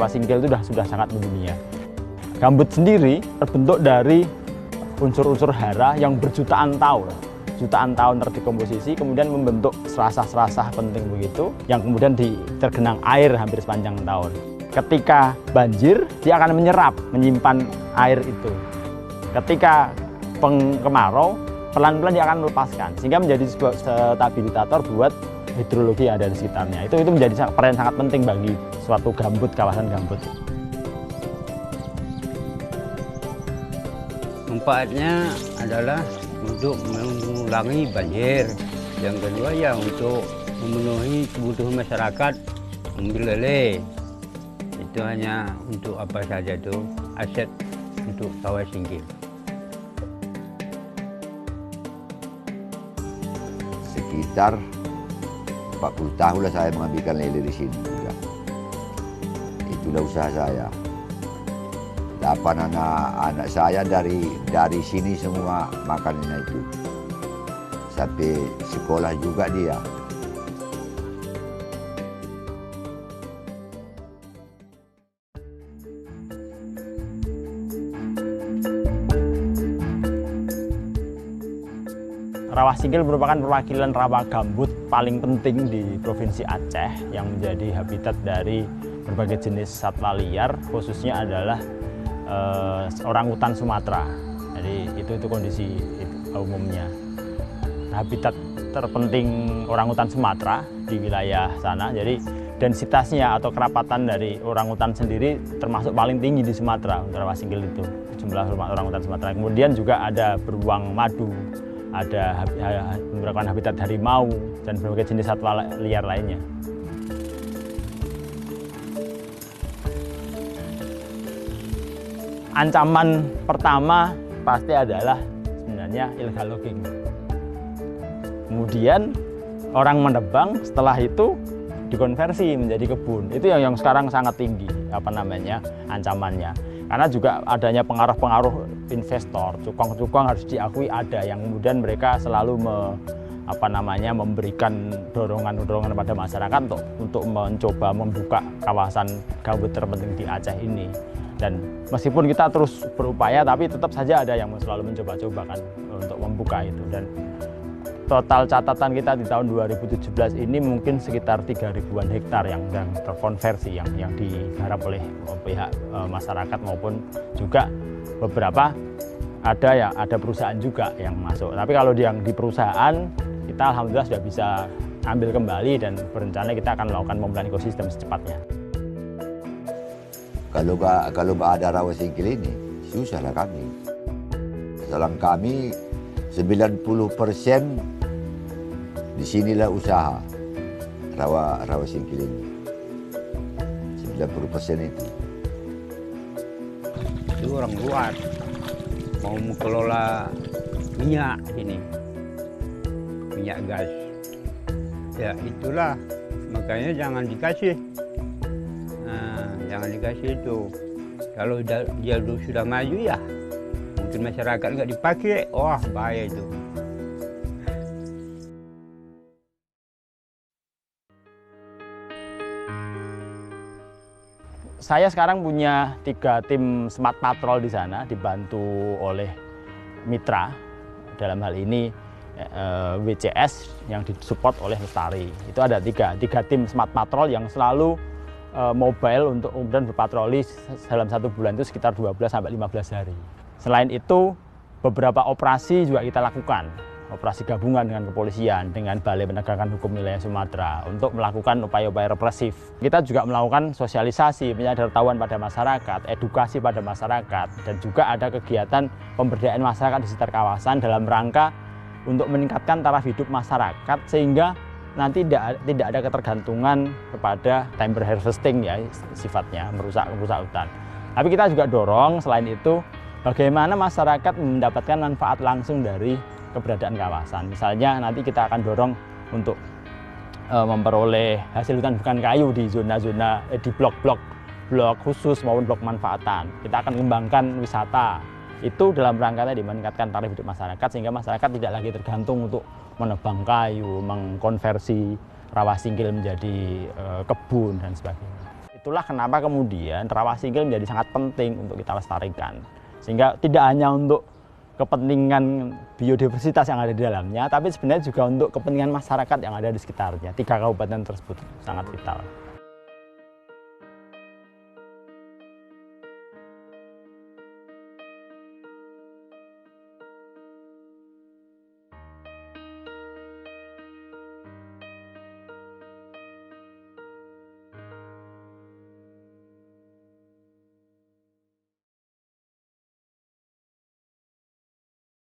rawa singkil itu sudah sangat mendunia. Gambut sendiri terbentuk dari unsur-unsur hara yang berjutaan tahun terdekomposisi, kemudian membentuk serasah-serasah penting begitu, yang kemudian tergenang air hampir sepanjang tahun. Ketika banjir, dia akan menyimpan air itu. Ketika kemarau, pelan-pelan dia akan melepaskan, sehingga menjadi sebuah stabilisator buat hidrologi yang ada di sekitarnya. Itu menjadi peran sangat penting bagi suatu gambut, kawasan gambut. Manfaatnya adalah untuk mengulangi banjir. Yang kedua ya untuk memenuhi kebutuhan masyarakat mengambil lele. Itu hanya untuk apa saja itu aset untuk rawa singkil. Sekitar 40 tahun lah saya mengambilkan lele di sini. Itulah usaha saya. 8 anak saya dari sini semua makanannya itu. Sampai sekolah juga dia. Rawa singkil merupakan perwakilan rawa gambut paling penting di Provinsi Aceh yang menjadi habitat dari berbagai jenis satwa liar, khususnya adalah orangutan Sumatera. Jadi itu kondisi umumnya. Habitat terpenting orangutan Sumatera di wilayah sana. Jadi densitasnya atau kerapatan dari orangutan sendiri termasuk paling tinggi di Sumatera untuk rawa singkil itu, jumlah orangutan Sumatera. Kemudian juga ada beruang madu, ada merupakan habitat harimau dan berbagai jenis satwa liar lainnya. Ancaman pertama pasti adalah sebenarnya illegal logging. Kemudian orang menebang, setelah itu dikonversi menjadi kebun. Itu yang sekarang sangat tinggi ancamannya. Karena juga adanya pengaruh-pengaruh investor, cukong-cukong harus diakui ada, yang kemudian mereka selalu memberikan dorongan-dorongan pada masyarakat untuk mencoba membuka kawasan gambut terpenting di Aceh ini. Dan meskipun kita terus berupaya, tapi tetap saja ada yang selalu mencoba-coba kan untuk membuka itu. Dan total catatan kita di tahun 2017 ini mungkin sekitar 3.000-an hektar yang terkonversi, yang digarap oleh pihak masyarakat maupun juga beberapa ada perusahaan juga yang masuk. Tapi kalau yang di perusahaan, kita alhamdulillah sudah bisa ambil kembali dan berencana kita akan melakukan pemulihan ekosistem secepatnya. Kalau nggak ada rawa singkil ini, susahlah kami. Dalam kami 90% disinilah usaha rawa singkil ini. 90% itu. Itu orang luar mau mengelola minyak ini, minyak gas. Ya itulah, makanya jangan dikasih. Jangan dikasih itu. Kalau dia sudah maju ya, mungkin masyarakat nggak dipakai, wah bahaya itu. Saya sekarang punya 3 tim smart patrol di sana, dibantu oleh mitra. Dalam hal ini WCS yang disupport oleh Lestari. Itu ada 3 tim smart patrol yang selalu mobile untuk kemudian berpatroli dalam 1 bulan itu sekitar 12-15 hari. Selain itu, beberapa operasi juga kita lakukan. Operasi gabungan dengan kepolisian, dengan Balai Penegakan Hukum Wilayah Sumatera untuk melakukan upaya-upaya represif. Kita juga melakukan sosialisasi, penyadartahuan pada masyarakat, edukasi pada masyarakat, dan juga ada kegiatan pemberdayaan masyarakat di sekitar kawasan dalam rangka untuk meningkatkan taraf hidup masyarakat sehingga nanti tidak ada ketergantungan kepada timber harvesting ya sifatnya, merusak hutan. Tapi kita juga dorong selain itu bagaimana masyarakat mendapatkan manfaat langsung dari keberadaan kawasan. Misalnya nanti kita akan dorong untuk memperoleh hasil hutan bukan kayu di zona-zona di blok khusus maupun blok manfaatan. Kita akan mengembangkan wisata. Itu dalam rangka tadi meningkatkan taraf hidup masyarakat sehingga masyarakat tidak lagi tergantung untuk menebang kayu, mengkonversi rawa singkil menjadi kebun dan sebagainya. itulah kenapa kemudian rawa singgil menjadi sangat penting untuk kita lestarikan. Sehingga tidak hanya untuk kepentingan biodiversitas yang ada di dalamnya, tapi sebenarnya juga untuk kepentingan masyarakat yang ada di sekitarnya. 3 kabupaten tersebut sangat vital.